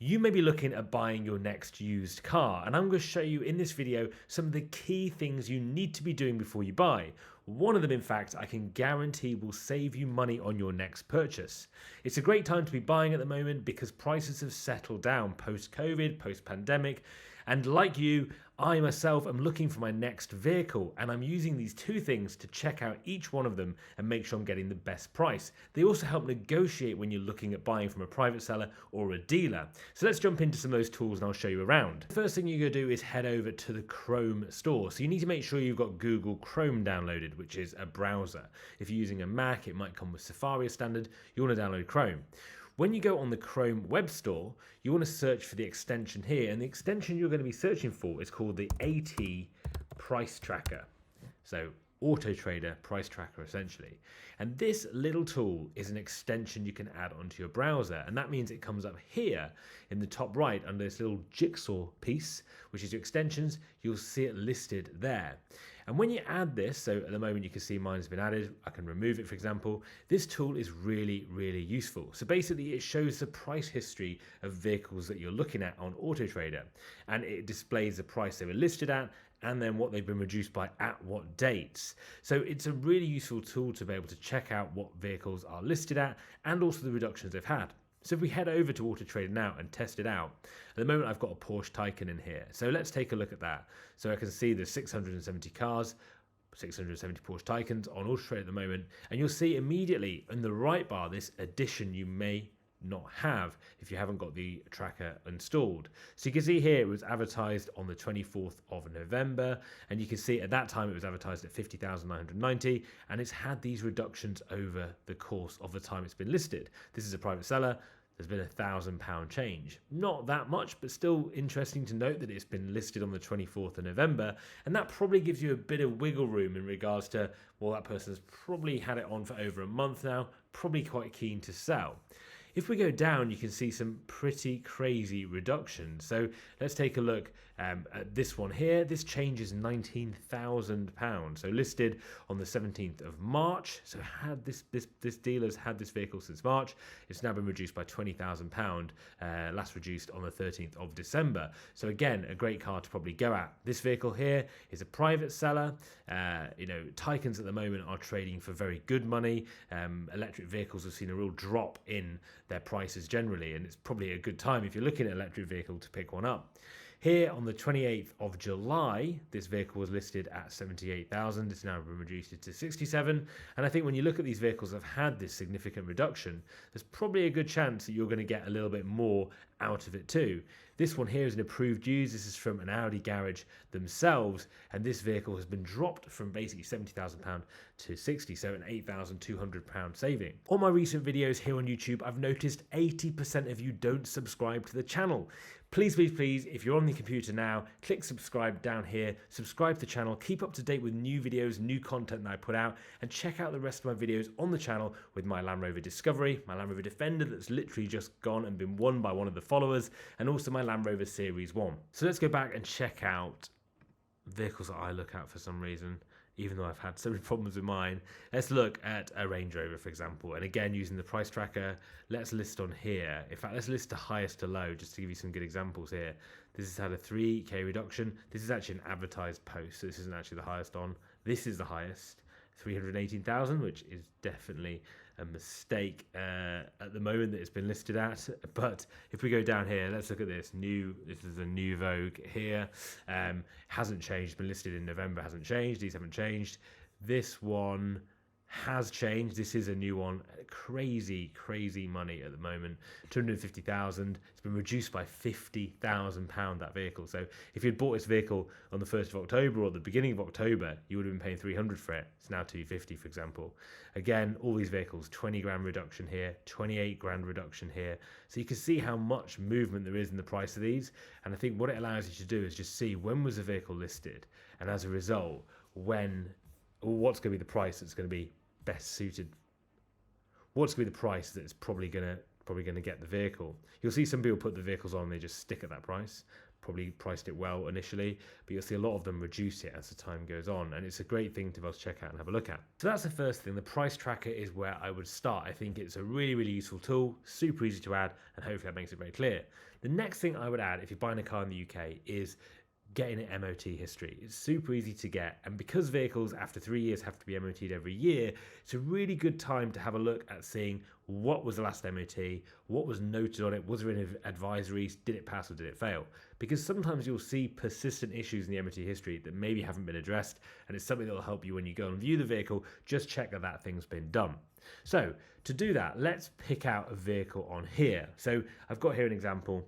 You may be looking at buying your next used car, and I'm going to show you in this video some of the key things you need to be doing before you buy. One of them, in fact, I can guarantee will save you money on your next purchase. It's a great time to be buying at the moment because prices have settled down post-COVID, post-pandemic, and like you, I myself am looking for my next vehicle, and I'm using these two things to check out each one of them and make sure I'm getting the best price. They also help negotiate when you're looking at buying from a private seller or a dealer. So let's jump into some of those tools and I'll show you around. The first thing you're going to do is head over to the Chrome store. So you need to make sure you've got Google Chrome downloaded, which is a browser. If you're using a Mac, it might come with Safari as standard. You want to download Chrome. When you go on the Chrome web store, you want to search for the extension here, and the extension you're going to be searching for is called the AT Price Tracker. So Auto Trader Price Tracker essentially. And this little tool is an extension you can add onto your browser, and that means it comes up here in the top right under this little jigsaw piece, which is your extensions. You'll see it listed there. And when you add this, so at the moment you can see mine has been added, I can remove it for example, this tool is really useful. So basically it shows the price history of vehicles that you're looking at on Auto Trader, and it displays the price they were listed at and then what they've been reduced by at what dates. So it's a really useful tool to be able to check out what vehicles are listed at and also the reductions they've had. So if we head over to Auto Trader now and test it out, at the moment I've got a Porsche Taycan in here. So let's take a look at that. So I can see there's 670 cars, 670 Porsche Taycans on Auto Trader at the moment. And you'll see immediately in the right bar, this edition you may not have if you haven't got the tracker installed. So you can see here it was advertised on the 24th of November, and you can see at that time it was advertised at 50,990, and it's had these reductions over the course of the time it's been listed. This is a private seller. There's been £1,000 change. Not that much, but still interesting to note that it's been listed on the 24th of November, and that probably gives you a bit of wiggle room in regards to, well, that person's probably had it on for over a month now, probably quite keen to sell. If we go down, you can see some pretty crazy reductions. So let's take a look at this one here. This change is £19,000. So listed on the 17th of March. So had this dealer's had this vehicle since March. It's now been reduced by £20,000. Last reduced on the 13th of December. So again, a great car to probably go at. This vehicle here is a private seller. Taycans at the moment are trading for very good money. Electric vehicles have seen a real drop in their prices generally, and it's probably a good time if you're looking at an electric vehicle to pick one up. Here on the 28th of July, this vehicle was listed at 78,000. It's now been reduced to 67. And I think when you look at these vehicles that have had this significant reduction, there's probably a good chance that you're going to get a little bit more out of it too. This one here is an approved use. This is from an Audi garage themselves, and this vehicle has been dropped from basically £70,000 to 60, so an £8,200 saving. On my recent videos here on YouTube, I've noticed 80% of you don't subscribe to the channel. Please, if you're on the computer now, click subscribe down here, subscribe to the channel, keep up to date with new videos, new content that I put out, and check out the rest of my videos on the channel with my Land Rover Discovery, my Land Rover Defender that's literally just gone and been won by one of the followers, and also my Land Rover Series 1. So let's go back and check out vehicles that I look at for some reason, even though I've had so many problems with mine. Let's look at a Range Rover, for example. And again, using the price tracker, let's list on here. In fact, let's list the highest to low, just to give you some good examples here. This has had a 3K reduction. This is actually an advertised post, so this isn't actually the highest on. This is the highest, 318,000, which is definitely a mistake at the moment that it's been listed at. But if we go down here, let's look at this. This is a new Vogue here. Hasn't changed, been listed in November, hasn't changed. These haven't changed. This one has changed. This is a new one. Crazy money at the moment. 250,000. It's been reduced by £50,000, that vehicle. So if you'd bought this vehicle on the 1st of October or the beginning of October, you would have been paying 300 for it. It's now 250, for example. Again, all these vehicles, 20 grand reduction here, 28 grand reduction here. So you can see how much movement there is in the price of these. And I think what it allows you to do is just see when was the vehicle listed, and as a result, what's going to be the price that's going to be best suited. What's going to be the price that's probably going to get the vehicle. You'll see some people put the vehicles on, they just stick at that price. probably priced it well initially, but you'll see a lot of them reduce it as the time goes on, and it's a great thing to be able to check out and have a look at. So that's the first thing. The price tracker is where I would start. I think it's a really, really useful tool, super easy to add, and hopefully that makes it very clear. The next thing I would add if you're buying a car in the UK is getting an MOT history. It's super easy to get, and because vehicles after 3 years have to be MOT'd every year, it's a really good time to have a look at seeing what was the last MOT, what was noted on it, was there any advisories, did it pass or did it fail? Because sometimes you'll see persistent issues in the MOT history that maybe haven't been addressed, and it's something that will help you when you go and view the vehicle. Just check that that thing's been done. So to do that, let's pick out a vehicle on here. So I've got here an example.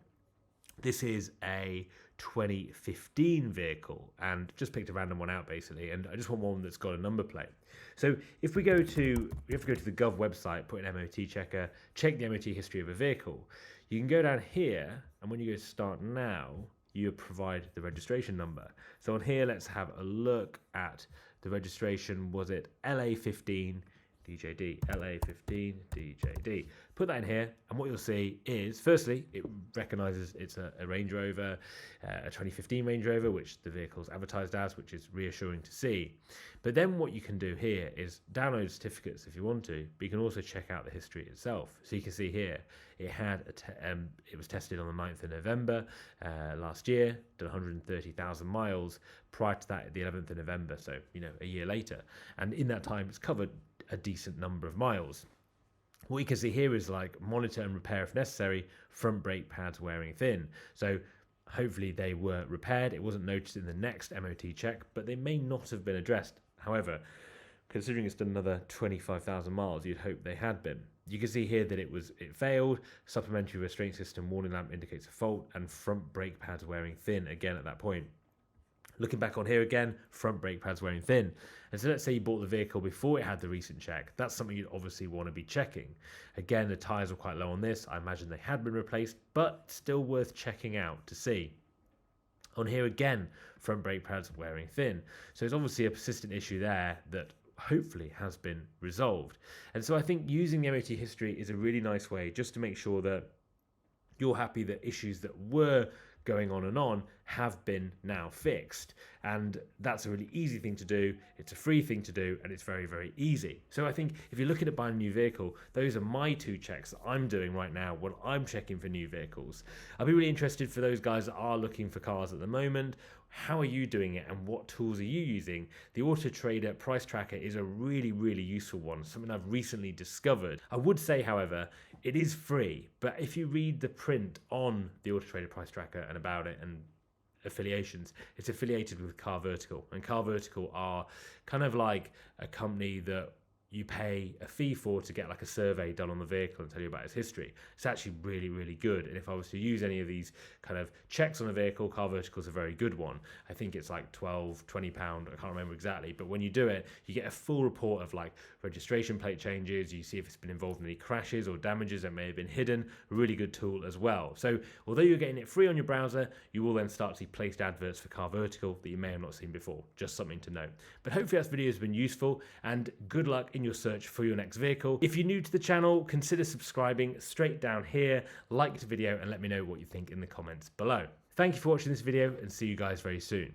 This is a 2015 vehicle, and just picked a random one out basically, and I just want one that's got a number plate. So if we have to go to the Gov website, put an MOT checker, check the MOT history of a vehicle. You can go down here, and when you go to start now, you provide the registration number. So on here, let's have a look at the registration. Was it LA15 DJD, LA15 DJD. Put that in here, and what you'll see is, firstly, it recognises it's a Range Rover, a 2015 Range Rover, which the vehicle's advertised as, which is reassuring to see. But then what you can do here is download certificates if you want to, but you can also check out the history itself. So you can see here, it was tested on the 9th of November last year, did 130,000 miles. Prior to that, the 11th of November, so a year later. And in that time, it's covered a decent number of miles. What you can see here is like monitor and repair if necessary, front brake pads wearing thin. So hopefully they were repaired. It wasn't noticed in the next MOT check, but they may not have been addressed. However, considering it's done another 25,000 miles, you'd hope they had been. You can see here that it failed. Supplementary restraint system warning lamp indicates a fault, and front brake pads wearing thin again at that point. Looking back on here again, front brake pads wearing thin. And so let's say you bought the vehicle before it had the recent check. That's something you'd obviously want to be checking. Again, the tyres were quite low on this. I imagine they had been replaced, but still worth checking out to see. On here again, front brake pads wearing thin. So it's obviously a persistent issue there that hopefully has been resolved. And so I think using the MOT history is a really nice way just to make sure that you're happy that issues that were going on have been now fixed. And that's a really easy thing to do. It's a free thing to do, and it's very, very easy. So I think if you're looking at buying a new vehicle, those are my 2 checks that I'm doing right now when I'm checking for new vehicles. I'll be really interested for those guys that are looking for cars at the moment. How are you doing it, and what tools are you using? The Auto Trader price tracker is a really, really useful one, something I've recently discovered. I would say, however, it is free, but if you read the print on the Auto Trader price tracker and about it and affiliations, it's affiliated with Car Vertical, and Car Vertical are kind of like a company that you pay a fee for to get like a survey done on the vehicle and tell you about its history. It's actually really, really good. And if I was to use any of these kind of checks on a vehicle, Car Vertical is a very good one. I think it's like £12, £20, I can't remember exactly. But when you do it, you get a full report of like registration plate changes. You see if it's been involved in any crashes or damages that may have been hidden. A really good tool as well. So although you're getting it free on your browser, you will then start to see placed adverts for Car Vertical that you may have not seen before. Just something to note. But hopefully this video has been useful, and good luck in your search for your next vehicle. If you're new to the channel, consider subscribing straight down here, like the video, and let me know what you think in the comments below. Thank you for watching this video, and see you guys very soon.